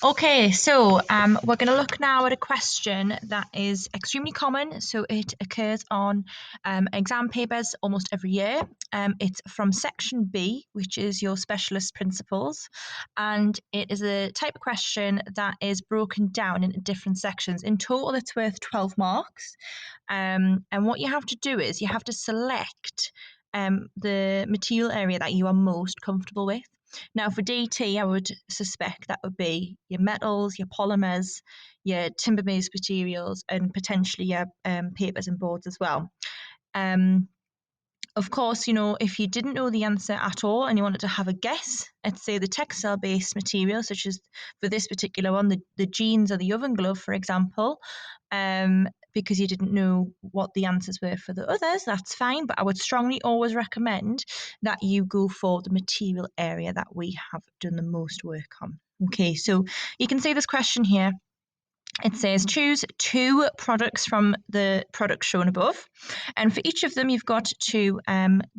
Okay, so we're going to look now at a question that is extremely common. So it occurs on exam papers almost every year. It's from section B, which is your specialist principles. And it is a type of question that is broken down into different sections. In total, it's worth 12 marks. And what you have to do is you have to select the material area that you are most comfortable with. Now, for DT, I would suspect that would be your metals, your polymers, your timber-based materials, and potentially your papers and boards as well. Um, of course, if you didn't know the answer at all and you wanted to have a guess, let's say the textile-based material, such as for this particular one, the jeans or the oven glove, for example, because you didn't know what the answers were for the others, that's fine. But I would strongly always recommend that you go for the material area that we have done the most work on. Okay, so you can see this question here. It says choose two products from the products shown above. And for each of them, you've got to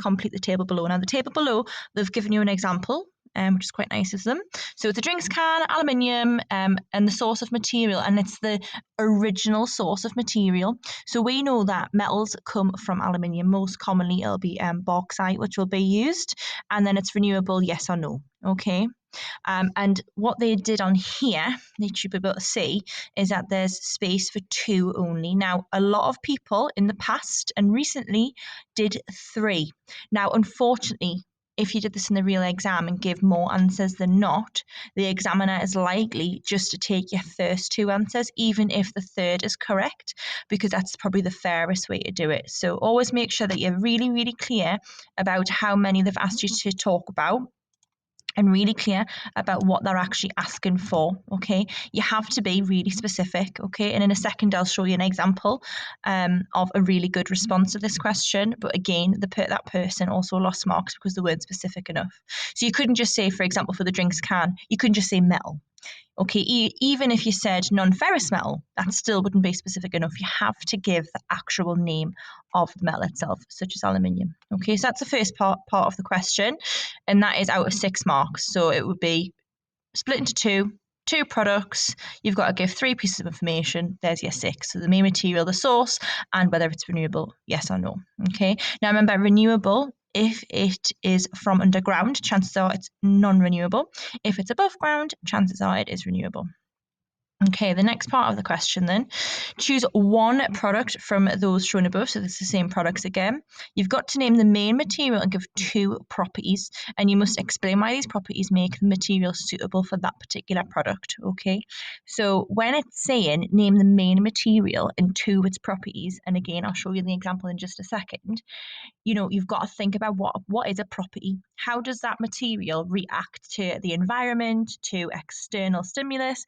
complete the table below. Now, the table below, they've given you an example, which is quite nice of them. So it's a drinks can, aluminium, and the source of material. And it's the original source of material. So we know that metals come from aluminium. Most commonly, it'll be bauxite, which will be used. And then it's renewable, yes or no. Okay. And what they did on here, that you should be able to see, is that there's space for two only. Now, a lot of people in the past and recently did three. Now, unfortunately, if you did this in the real exam and give more answers than not, the examiner is likely just to take your first two answers, even if the third is correct, because that's probably the fairest way to do it. So always make sure that you're really, really clear about how many they've asked you to talk about and really clear about what they're actually asking for. Okay, you have to be really specific. Okay, and in a second I'll show you an example of a really good response to this question, but again that person also lost marks because they weren't specific enough. So you couldn't just say, for example, for the drinks can, you couldn't just say metal. Okay, even if you said non-ferrous metal, that still wouldn't be specific enough. You have to give the actual name of the metal itself, such as aluminium. Okay, so that's the first part of the question, and that is out of 6 marks. So it would be split into two products. You've got to give 3 pieces of information. There's your 6. So the main material, the source, and whether it's renewable, yes or no. Okay, now remember, renewable, if it is from underground, chances are it's non-renewable. If it's above ground, chances are it is renewable. Okay, the next part of the question then. Choose one product from those shown above. So this is the same products again. You've got to name the main material and give 2 properties. And you must explain why these properties make the material suitable for that particular product. Okay, so when it's saying name the main material and 2 of its properties, and again, I'll show you the example in just a second, you've got to think about what is a property. How does that material react to the environment, to external stimulus?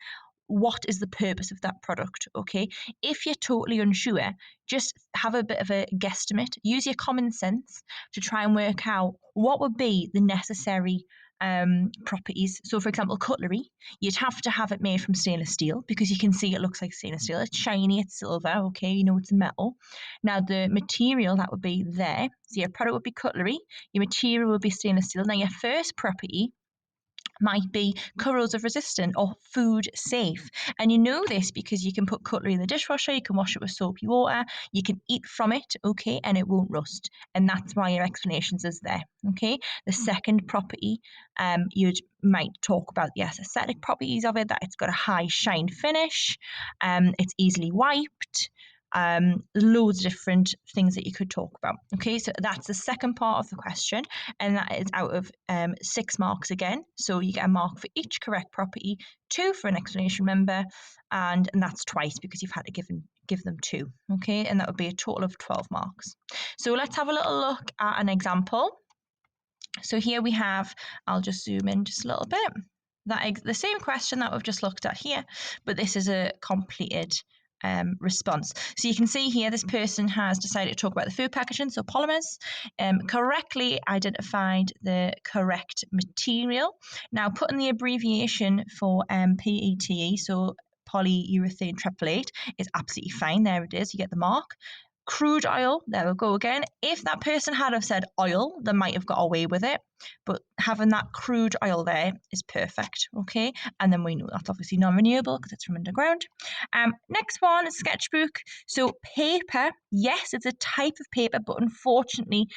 What is the purpose of that product? Okay, if you're totally unsure, just have a bit of a guesstimate. Use your common sense to try and work out what would be the necessary properties. So, for example, cutlery, you'd have to have it made from stainless steel because you can see it looks like stainless steel. It's shiny, it's silver. Okay, it's metal. Now, the material that would be there, so your product would be cutlery, your material would be stainless steel. Now, your first property might be corrosive resistant or food safe. And you know this because you can put cutlery in the dishwasher, you can wash it with soapy water, you can eat from it, okay, and it won't rust. And that's why your explanations is there, okay? The second property, you might talk about the aesthetic properties of it, that it's got a high shine finish, it's easily wiped, loads of different things that you could talk about. Okay, so that's the second part of the question, and that is out of 6 marks again. So you get a mark for each correct property, 2 for an explanation, remember, and that's twice because you've had to give them 2. Okay, and that would be a total of 12 marks. So let's have a little look at an example. So here we have, I'll just zoom in just a little bit. The same question that we've just looked at here, but this is a completed response. So you can see here this person has decided to talk about the food packaging, so polymers, correctly identified the correct material. Now put in the abbreviation for PETE, so polyurethane triplet, is absolutely fine. There it is, you get the mark. crude oil, there we go again. If that person had have said oil, they might have got away with it, but having that crude oil there is perfect, okay? And then we know that's obviously non-renewable because it's from underground. Next one is sketchbook. So paper, yes, it's a type of paper, but unfortunately,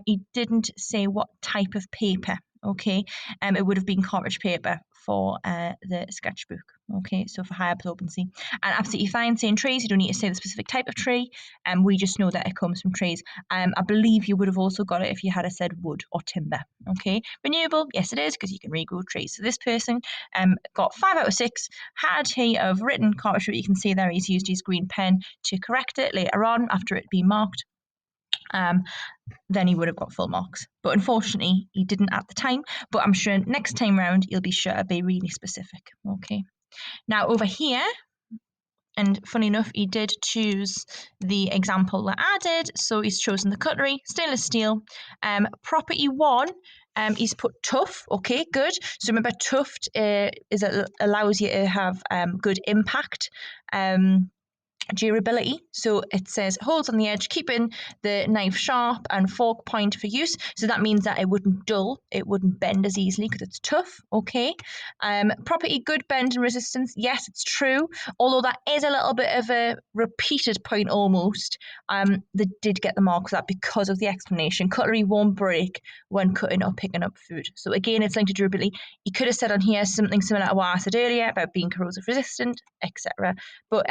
he didn't say what type of paper, okay? It would have been cartridge paper for the sketchbook, okay? So for high absorbency. And absolutely fine saying trees, you don't need to say the specific type of tree, and we just know that it comes from trees. I believe you would have also got it if you had said wood or timber, okay? Renewable, yes it is, because you can regrow trees. So this person got 5 out of 6. Had he have written cartridge, you can see there he's used his green pen to correct it later on after it being marked. Then he would have got full marks. But unfortunately, he didn't at the time. But I'm sure next time round, he'll be sure to be really specific. Okay. Now over here, and funny enough, he did choose the example that I did. So he's chosen the cutlery, stainless steel. Property 1, he's put tough. Okay, good. So remember, tough allows you to have good impact. Durability, so it says holds on the edge, keeping the knife sharp and fork point for use. So that means that it wouldn't dull, it wouldn't bend as easily because it's tough. Okay. Property good bend and resistance, yes, it's true, although that is a little bit of a repeated point almost. They did get the mark for that because of the explanation. Cutlery won't break when cutting or picking up food. So again, it's linked to durability. You could have said on here something similar to what I said earlier about being corrosive resistant, etc. But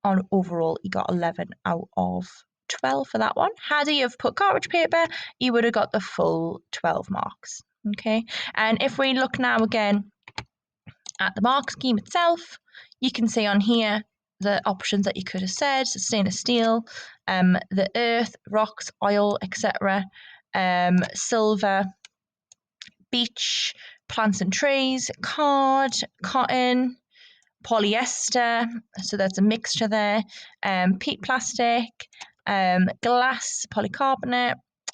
on overall, he got 11 out of 12 for that one. Had he have put cartridge paper, he would have got the full 12 marks. Okay, and if we look now again at the mark scheme itself, you can see on here the options that you could have said: stainless steel, the earth, rocks, oil, etc., silver, beach, plants and trees, card, cotton, polyester, so there's a mixture there, peat plastic, glass, polycarbonate,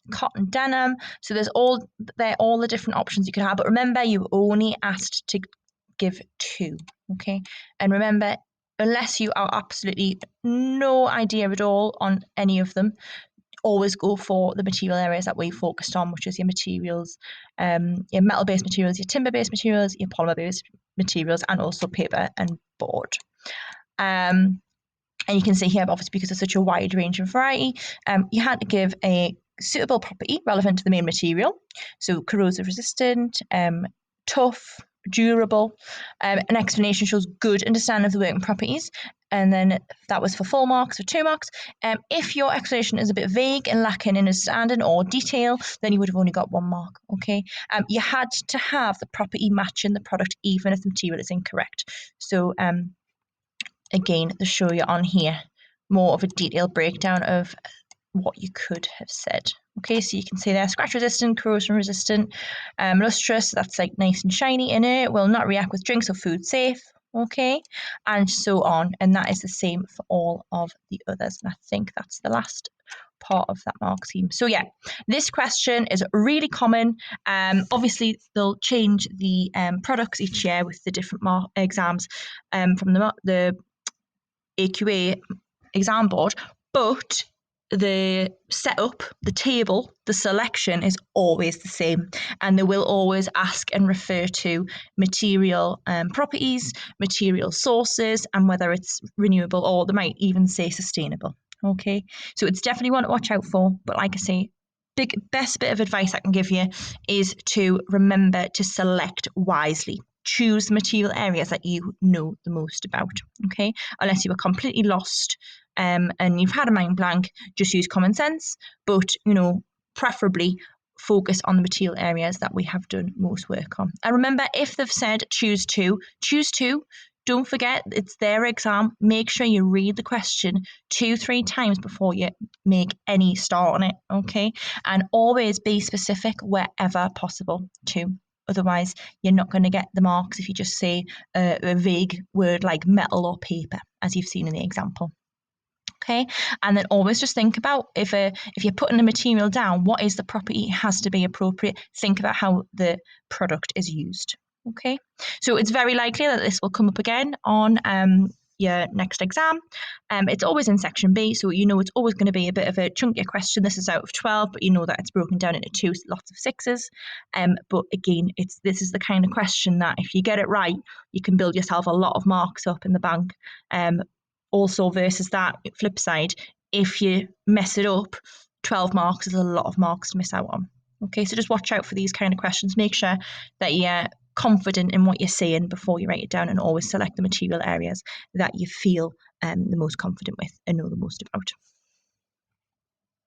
cotton denim. So they're all the different options you could have. But remember, you only asked to give 2, okay? And remember, unless you are absolutely no idea at all on any of them, always go for the material areas that we focused on, which is your materials, your metal-based materials, your timber-based materials, your polymer-based materials, and also paper and board. And you can see here, obviously, because there's such a wide range and variety, you had to give a suitable property relevant to the main material. So corrosive resistant, tough, durable. An explanation shows good understanding of the working properties. And then that was for full marks, for 2 marks. If your explanation is a bit vague and lacking in understanding or detail, then you would have only got 1 mark, okay? You had to have the property matching the product even if the material is incorrect. So again, they show you on here more of a detailed breakdown of what you could have said. Okay, so you can see there, scratch resistant, corrosion resistant, lustrous, that's like nice and shiny in it, will not react with drinks or food safe, okay, and so on. And that is the same for all of the others. And I think that's the last part of that mark scheme. So yeah, this question is really common. Obviously, they'll change the products each year with the different exams from the AQA exam board, but the setup, the table, the selection is always the same, and they will always ask and refer to material properties, material sources, and whether it's renewable, or they might even say sustainable. Okay, so it's definitely one to watch out for. But like I say, best bit of advice I can give you is to remember to select wisely. Choose the material areas that you know the most about, okay? Unless you are completely lost and you've had a mind blank, just use common sense, but, preferably focus on the material areas that we have done most work on. And remember, if they've said choose 2, choose 2. Don't forget, it's their exam. Make sure you read the question 2-3 times before you make any start on it, okay? And always be specific wherever possible too. Otherwise, you're not going to get the marks if you just say a vague word like metal or paper, as you've seen in the example. Okay, and then always just think about if you're putting a material down, what is the property? It has to be appropriate. Think about how the product is used. Okay, so it's very likely that this will come up again on your next exam. It's always in section B, so you know it's always going to be a bit of a chunkier question. This is out of 12, but you know that it's broken down into two lots of sixes. But again, this is the kind of question that if you get it right, you can build yourself a lot of marks up in the bank. Also versus that flip side, if you mess it up, 12 marks is a lot of marks to miss out on. Okay, so just watch out for these kind of questions. Make sure that you're confident in what you're saying before you write it down, and always select the material areas that you feel the most confident with and know the most about.